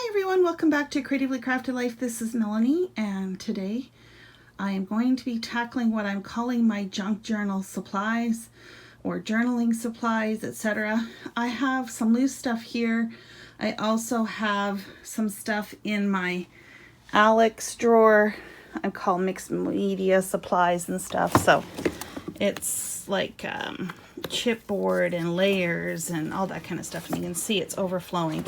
everyone, welcome back to Creatively Crafted Life. This is Melanie, and today I am going to be tackling what I'm calling my junk journal supplies or journaling supplies, etc. I have some loose stuff here. I also have some stuff in my Alex drawer. I call mixed media supplies and stuff. So it's like chipboard and layers and all that kind of stuff, and you can see it's overflowing.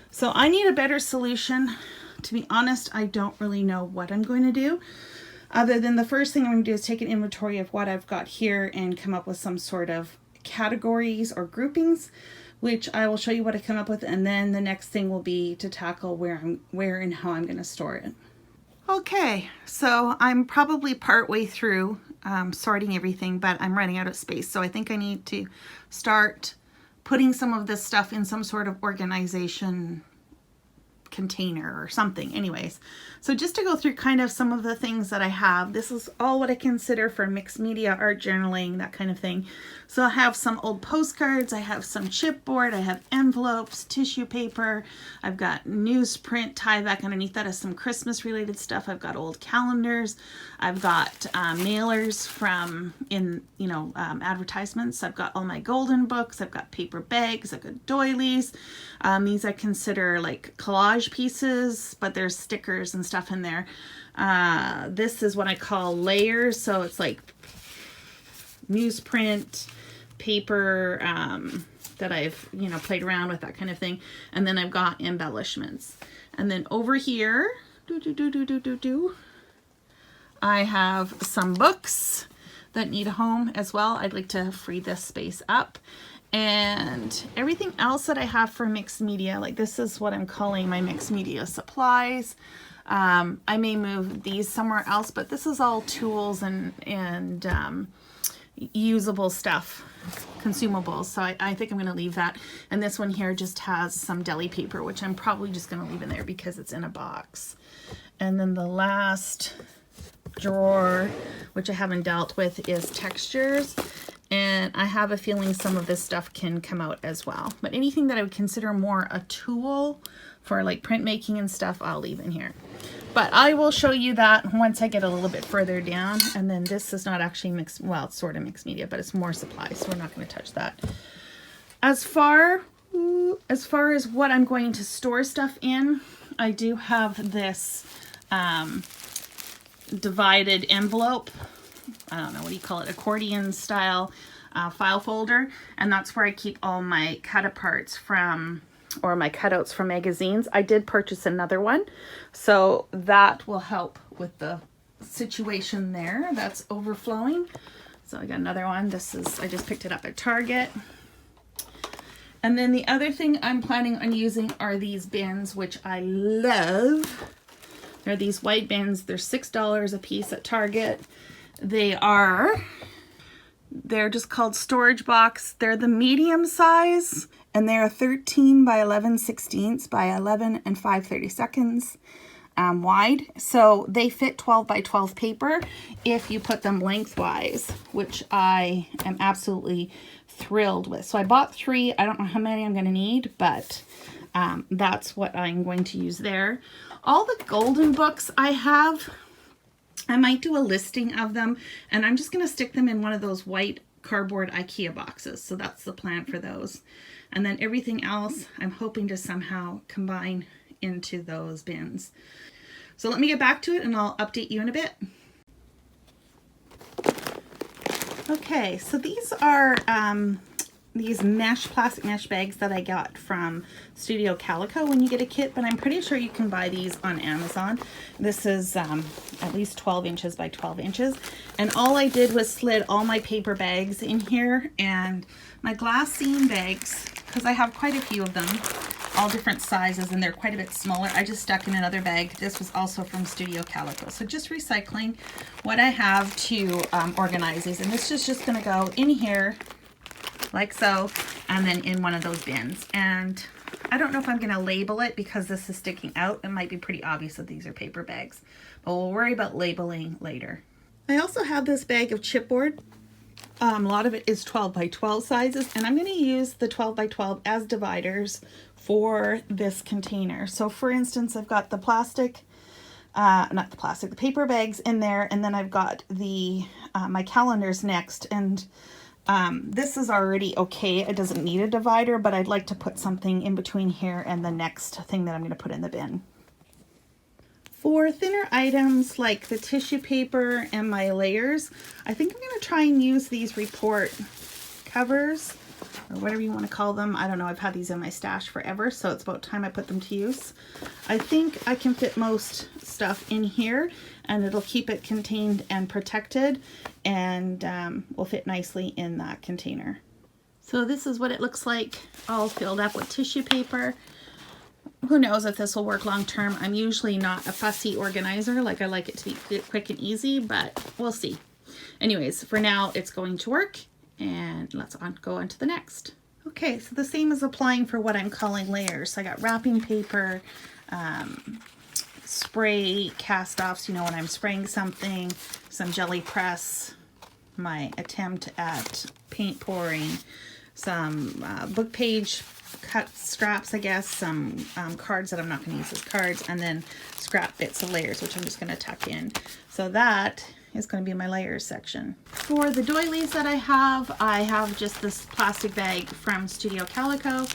So I need a better solution. To be honest, I don't really know what I'm going to do, other than the first thing I'm going to do is take an inventory of what I've got here and come up with some sort of categories or groupings, which I will show you what I come up with, and then the next thing will be to tackle where and how I'm going to store it. Okay, so I'm probably partway through sorting everything, but I'm running out of space. So I think I need to start putting some of this stuff in some sort of organization container or something. Anyways, so just to go through kind of some of the things that I have, this is all what I consider for mixed media, art journaling, that kind of thing. So I have some old postcards, I have some chipboard, I have envelopes, tissue paper, I've got newsprint tie back underneath that is some Christmas related stuff. I've got old calendars, I've got mailers from advertisements, I've got all my golden books, I've got paper bags, I've got doilies. These I consider like collage pieces, but there's stickers and stuff in there. This is what I call layers, so it's like newsprint paper that I've played around with, that kind of thing. And then I've got embellishments, and then over here I have some books that need a home as well. I'd like to free this space up, and everything else that I have for mixed media, like this is what I'm calling my mixed media supplies. I may move these somewhere else, but this is all tools and usable stuff, consumables. So I think I'm going to leave that. And this one here just has some deli paper, which I'm probably just going to leave in there because it's in a box. And then the last drawer, which I haven't dealt with, is textures. And I have a feeling some of this stuff can come out as well. But anything that I would consider more a tool for like printmaking and stuff, I'll leave in here. But I will show you that once I get a little bit further down. And then this is not actually mixed, well, it's sort of mixed media, but it's more supplies, so we're not going to touch that. As far as what I'm going to store stuff in, I do have this divided envelope. I don't know, what do you call it? Accordion style file folder. And that's where I keep all my cut aparts from, or my cutouts from magazines. I did purchase another one, so that will help with the situation there. That's overflowing. So I got another one. This is, I just picked it up at Target. And then the other thing I'm planning on using are these bins, which I love. They're these white bins. They're $6 a piece at Target. They're just called storage box. They're the medium size, and they're 13 by 11/16 by 11 and 5/32 wide. So they fit 12 by 12 paper if you put them lengthwise, which I am absolutely thrilled with. So I bought 3. I don't know how many I'm going to need, but that's what I'm going to use there. All the golden books I have, I might do a listing of them, and I'm just going to stick them in one of those white cardboard IKEA boxes. So that's the plan for those. And then everything else I'm hoping to somehow combine into those bins. So let me get back to it and I'll update you in a bit. Okay, so these are these plastic mesh bags that I got from Studio Calico when you get a kit, but I'm pretty sure you can buy these on Amazon. This is at least 12 inches by 12 inches. And all I did was slid all my paper bags in here, and my glassine bags, because I have quite a few of them, all different sizes, and they're quite a bit smaller. I just stuck in another bag. This was also from Studio Calico. So just recycling what I have to organize these. And this is just going to go in here like so, and then in one of those bins. And I don't know if I'm going to label it because this is sticking out. It might be pretty obvious that these are paper bags, but we'll worry about labeling later. I also have this bag of chipboard. A lot of it is 12 by 12 sizes, and I'm going to use the 12 by 12 as dividers for this container. So for instance, I've got the plastic, the paper bags in there, and then I've got the my calendars next, and this is already okay. It doesn't need a divider, but I'd like to put something in between here and the next thing that I'm going to put in the bin. For thinner items like the tissue paper and my layers, I think I'm going to try and use these report covers, or whatever you want to call them. I don't know, I've had these in my stash forever, so it's about time I put them to use. I think I can fit most stuff in here, and it'll keep it contained and protected, and will fit nicely in that container. So this is what it looks like, all filled up with tissue paper. Who knows if this will work long term. I'm usually not a fussy organizer. Like, I like it to be quick and easy, but we'll see. Anyways, for now it's going to work, and let's go on to the next. Okay, so the same is applying for what I'm calling layers. So I got wrapping paper, spray cast-offs, you know, when I'm spraying something, some jelly press, my attempt at paint pouring, some book page cut scraps, I guess, some cards that I'm not going to use as cards, and then scrap bits of layers, which I'm just going to tuck in. So that is going to be my layers section. For the doilies that I have just this plastic bag from Studio Calico.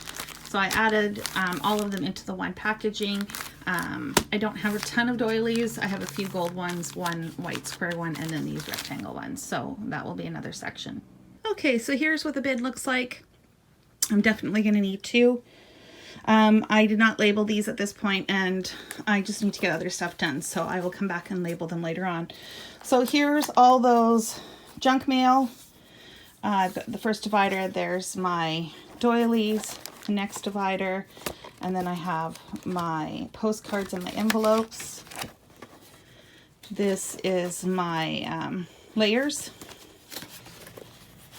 So I added all of them into the one packaging. I don't have a ton of doilies. I have a few gold ones, one white square one, and then these rectangle ones. So that will be another section. Okay, so here's what the bin looks like. I'm definitely going to need two. I did not label these at this point, and I just need to get other stuff done, so I will come back and label them later on. So here's all those junk mail. I've got the first divider. There's my doilies, the next divider, and then I have my postcards and my envelopes. This is my layers.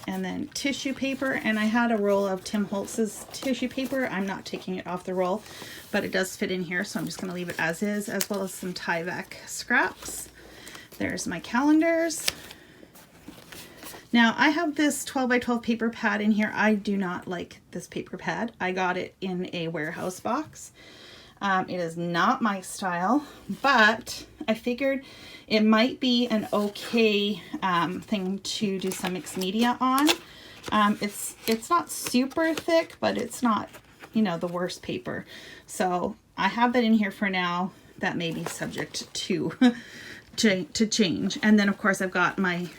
And then tissue paper, and I had a roll of Tim Holtz's tissue paper. I'm not taking it off the roll, but it does fit in here, so I'm just going to leave it as is, as well as some Tyvek scraps. There's my calendars. Now I have this 12 by 12 paper pad in here. I do not like this paper pad. I got it in a warehouse box. It is not my style, but I figured it might be an okay thing to do some mixed media on. It's not super thick, but it's not, you know, the worst paper. So I have that in here for now. That may be subject to change. And then of course I've got my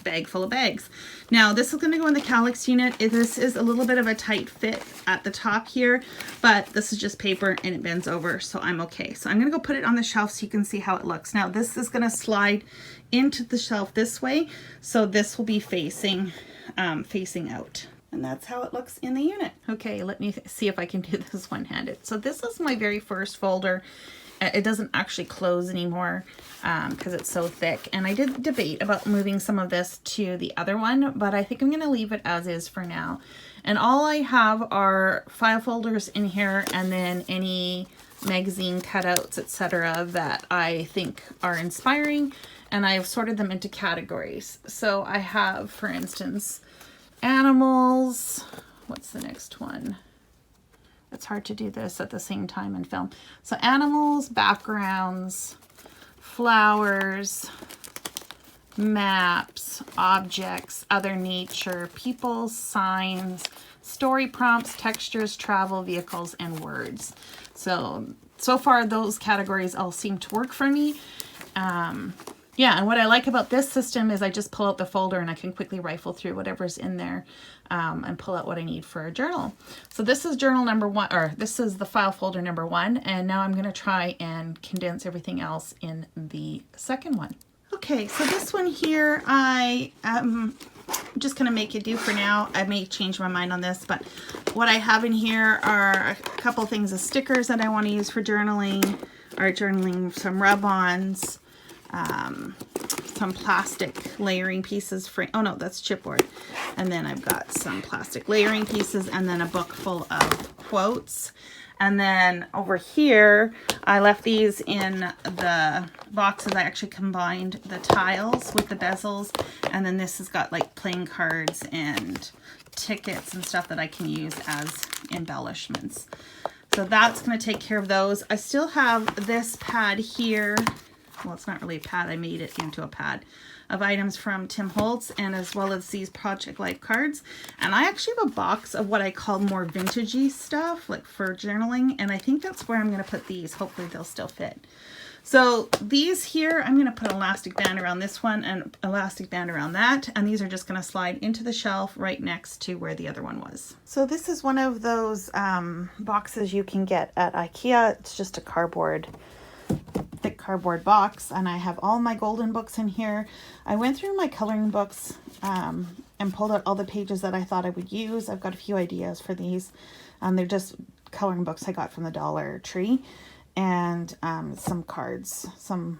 bag full of bags. Now this is going to go in the Kallax unit. This is a little bit of a tight fit at the top here, but this is just paper and it bends over, so I'm okay. So I'm going to go put it on the shelf so you can see how it looks. Now this is going to slide into the shelf this way, so this will be facing out. And that's how it looks in the unit. Okay, let me see if I can do this one-handed. So this is my very first folder. It doesn't actually close anymore because it's so thick. And I did debate about moving some of this to the other one, but I think I'm going to leave it as is for now. And all I have are file folders in here, and then any magazine cutouts, etc., that I think are inspiring, and I've sorted them into categories. So I have, for instance, animals. What's the next one? It's hard to do this at the same time in film. So animals, backgrounds, flowers, maps, objects, other nature, people, signs, story prompts, textures, travel, vehicles, and words. So far those categories all seem to work for me. Yeah, and what I like about this system is I just pull out the folder and I can quickly rifle through whatever's in there and pull out what I need for a journal. So this is journal number one, or this is the file folder number one, and now I'm going to try and condense everything else in the second one. Okay, so this one here, I am just going to make it do for now. I may change my mind on this, but what I have in here are a couple things of stickers that I want to use for journaling, some rub-ons, some plastic layering pieces for, oh no, that's chipboard. And then I've got some plastic layering pieces, and then a book full of quotes. And then over here, I left these in the boxes. I actually combined the tiles with the bezels. And then this has got like playing cards and tickets and stuff that I can use as embellishments. So that's going to take care of those. I still have this pad here. Well, it's not really a pad. I made it into a pad of items from Tim Holtz, and as well as these Project Life cards. And I actually have a box of what I call more vintagey stuff, like for journaling, and I think that's where I'm going to put these. Hopefully they'll still fit. So these here, I'm going to put an elastic band around this one and elastic band around that, and these are just going to slide into the shelf right next to where the other one was. So this is one of those boxes you can get at IKEA. It's just a thick cardboard box, and I have all my golden books in here. I went through my coloring books and pulled out all the pages that I thought I would use. I've got a few ideas for these. They're just coloring books I got from the Dollar Tree, and some cards, some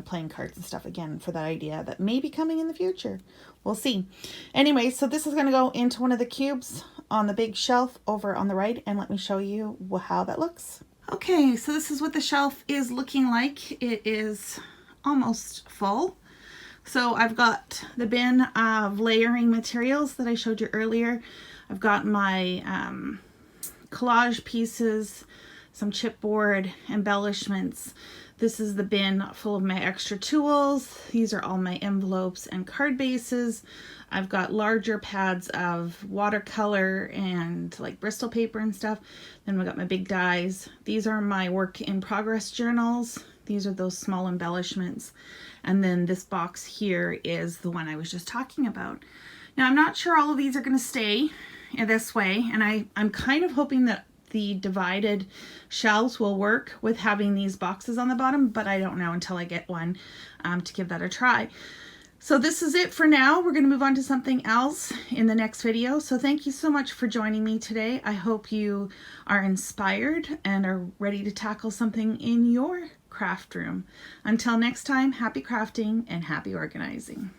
playing cards and stuff, again, for that idea that may be coming in the future. We'll see. Anyway, so this is going to go into one of the cubes on the big shelf over on the right, and let me show you how that looks. Okay, so this is what the shelf is looking like. It is almost full. So I've got the bin of layering materials that I showed you earlier. I've got my collage pieces, some chipboard embellishments. This is the bin full of my extra tools. These are all my envelopes and card bases. I've got larger pads of watercolor and like Bristol paper and stuff. Then we got my big dies. These are my work in progress journals. These are those small embellishments. And then this box here is the one I was just talking about. Now I'm not sure all of these are going to stay this way, and I'm kind of hoping that the divided shelves will work with having these boxes on the bottom, but I don't know until I get one to give that a try. So this is it for now. We're going to move on to something else in the next video. So thank you so much for joining me today. I hope you are inspired and are ready to tackle something in your craft room. Until next time, happy crafting and happy organizing.